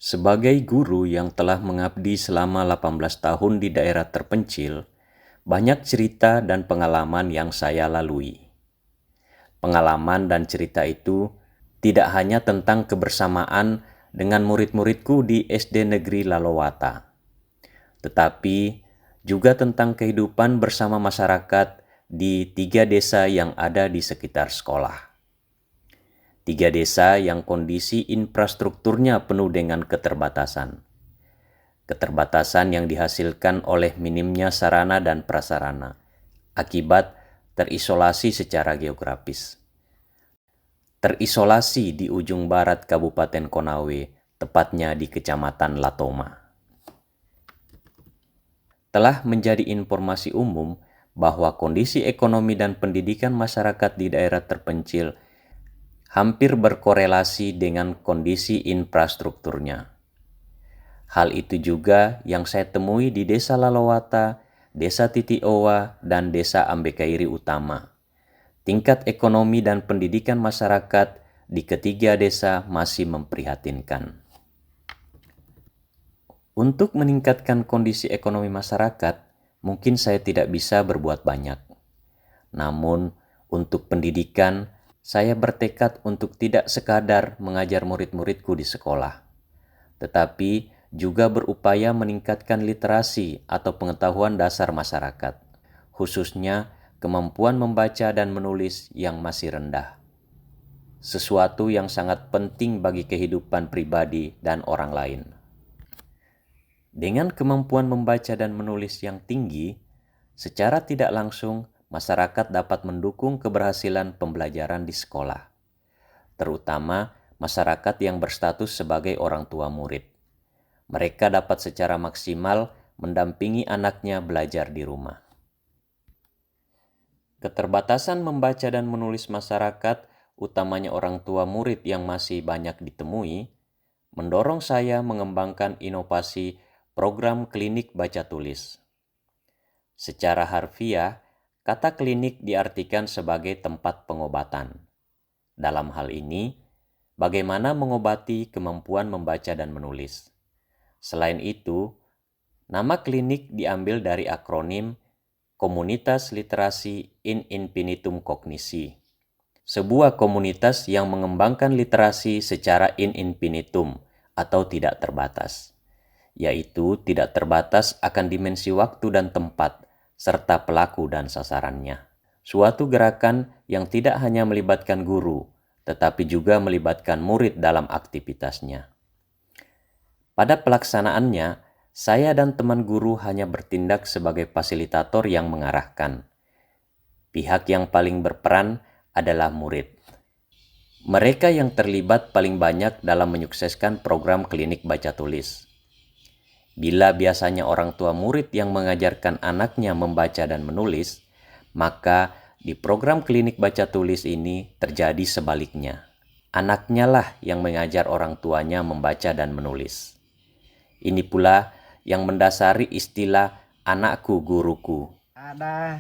Sebagai guru yang telah mengabdi selama 18 tahun di daerah terpencil, banyak cerita dan pengalaman yang saya lalui. Pengalaman dan cerita itu tidak hanya tentang kebersamaan dengan murid-muridku di SD Negeri Lalowata, tetapi juga tentang kehidupan bersama masyarakat di 3 desa yang ada di sekitar sekolah. 3 desa yang kondisi infrastrukturnya penuh dengan keterbatasan. Keterbatasan yang dihasilkan oleh minimnya sarana dan prasarana, akibat terisolasi secara geografis. Terisolasi di ujung barat Kabupaten Konawe, tepatnya di Kecamatan Latoma. Telah menjadi informasi umum bahwa kondisi ekonomi dan pendidikan masyarakat di daerah terpencil hampir berkorelasi dengan kondisi infrastrukturnya. Hal itu juga yang saya temui di Desa Lalowata, Desa Titiowa, dan Desa Ambekairi Utama. Tingkat ekonomi dan pendidikan masyarakat di ketiga desa masih memprihatinkan. Untuk meningkatkan kondisi ekonomi masyarakat, mungkin saya tidak bisa berbuat banyak. Namun, untuk pendidikan, saya bertekad untuk tidak sekadar mengajar murid-muridku di sekolah, tetapi juga berupaya meningkatkan literasi atau pengetahuan dasar masyarakat, khususnya kemampuan membaca dan menulis yang masih rendah. Sesuatu yang sangat penting bagi kehidupan pribadi dan orang lain. Dengan kemampuan membaca dan menulis yang tinggi, secara tidak langsung masyarakat dapat mendukung keberhasilan pembelajaran di sekolah, terutama masyarakat yang berstatus sebagai orang tua murid. Mereka dapat secara maksimal mendampingi anaknya belajar di rumah. Keterbatasan membaca dan menulis masyarakat, utamanya orang tua murid yang masih banyak ditemui, mendorong saya mengembangkan inovasi program klinik baca tulis. Secara harfiah, kata klinik diartikan sebagai tempat pengobatan. Dalam hal ini, bagaimana mengobati kemampuan membaca dan menulis. Selain itu, nama klinik diambil dari akronim Komunitas Literasi in Infinitum Cognisi, sebuah komunitas yang mengembangkan literasi secara in infinitum atau tidak terbatas, yaitu tidak terbatas akan dimensi waktu dan tempat, serta pelaku dan sasarannya. Suatu gerakan yang tidak hanya melibatkan guru, tetapi juga melibatkan murid dalam aktivitasnya. Pada pelaksanaannya, saya dan teman guru hanya bertindak sebagai fasilitator yang mengarahkan. Pihak yang paling berperan adalah murid. Mereka yang terlibat paling banyak dalam menyukseskan program klinik baca tulis. Bila biasanya orang tua murid yang mengajarkan anaknya membaca dan menulis, maka di program klinik baca tulis ini terjadi sebaliknya. Anaknya lah yang mengajar orang tuanya membaca dan menulis. Ini pula yang mendasari istilah anakku guruku. Ada,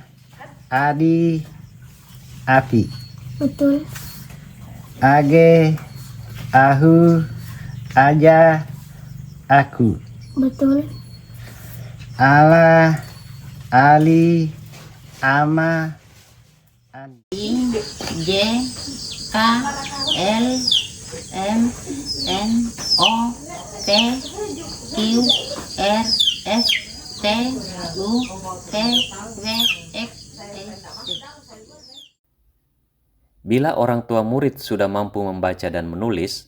adi, api. Betul. Age, ahu, aja, aku. Betul. Ala, ali, ama, andi. J K L M N O P Q R S T U V W X Y Z. Bila orang tua murid sudah mampu membaca dan menulis,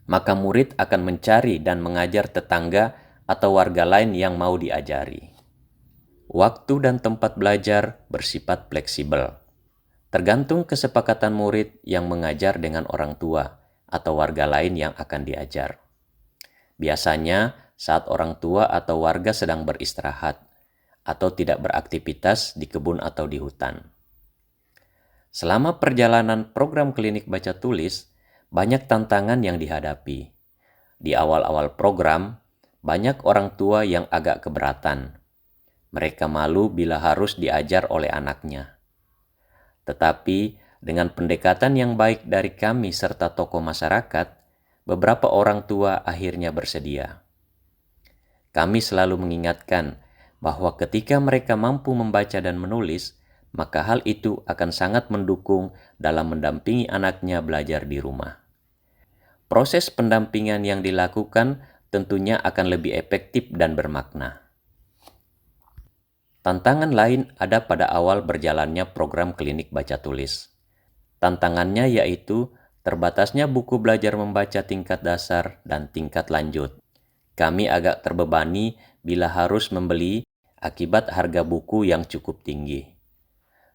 maka murid akan mencari dan mengajar tetangga atau warga lain yang mau diajari. Waktu dan tempat belajar bersifat fleksibel, tergantung kesepakatan murid yang mengajar dengan orang tua atau warga lain yang akan diajar. Biasanya saat orang tua atau warga sedang beristirahat atau tidak beraktivitas di kebun atau di hutan. Selama perjalanan program klinik baca tulis, banyak tantangan yang dihadapi. Di awal-awal program, banyak orang tua yang agak keberatan. Mereka malu bila harus diajar oleh anaknya. Tetapi dengan pendekatan yang baik dari kami serta tokoh masyarakat, beberapa orang tua akhirnya bersedia. Kami selalu mengingatkan bahwa ketika mereka mampu membaca dan menulis, maka hal itu akan sangat mendukung dalam mendampingi anaknya belajar di rumah. Proses pendampingan yang dilakukan tentunya akan lebih efektif dan bermakna. Tantangan lain ada pada awal berjalannya program klinik baca tulis. Tantangannya yaitu terbatasnya buku belajar membaca tingkat dasar dan tingkat lanjut. Kami agak terbebani bila harus membeli akibat harga buku yang cukup tinggi.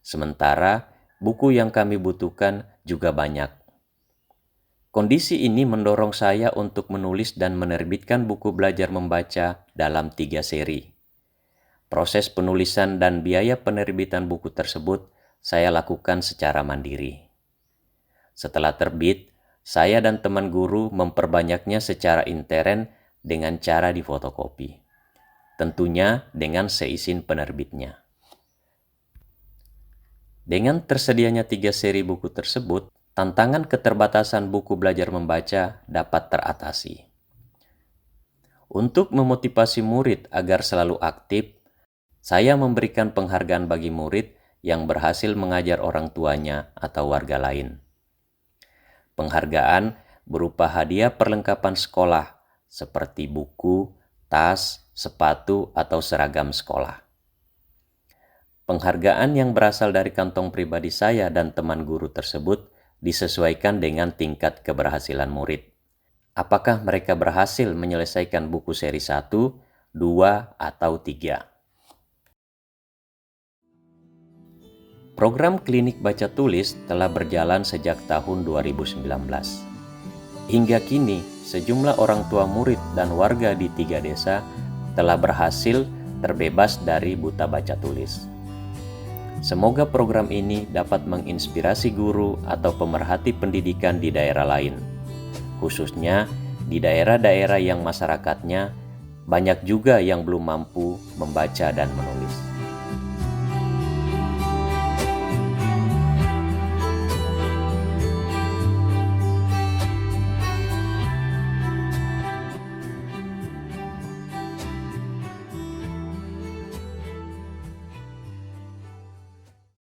Sementara buku yang kami butuhkan juga banyak. Kondisi ini mendorong saya untuk menulis dan menerbitkan buku belajar membaca dalam 3 seri. Proses penulisan dan biaya penerbitan buku tersebut saya lakukan secara mandiri. Setelah terbit, saya dan teman guru memperbanyaknya secara intern dengan cara difotokopi. Tentunya dengan seizin penerbitnya. Dengan tersedianya 3 seri buku tersebut, tantangan keterbatasan buku belajar membaca dapat teratasi. Untuk memotivasi murid agar selalu aktif, saya memberikan penghargaan bagi murid yang berhasil mengajar orang tuanya atau warga lain. Penghargaan berupa hadiah perlengkapan sekolah seperti buku, tas, sepatu, atau seragam sekolah. Penghargaan yang berasal dari kantong pribadi saya dan teman guru tersebut disesuaikan dengan tingkat keberhasilan murid. Apakah mereka berhasil menyelesaikan buku seri 1, 2, atau 3? Program klinik baca tulis telah berjalan sejak tahun 2019. Hingga kini, sejumlah orang tua murid dan warga di 3 desa telah berhasil terbebas dari buta baca tulis. Semoga program ini dapat menginspirasi guru atau pemerhati pendidikan di daerah lain, khususnya di daerah-daerah yang masyarakatnya banyak juga yang belum mampu membaca dan menulis.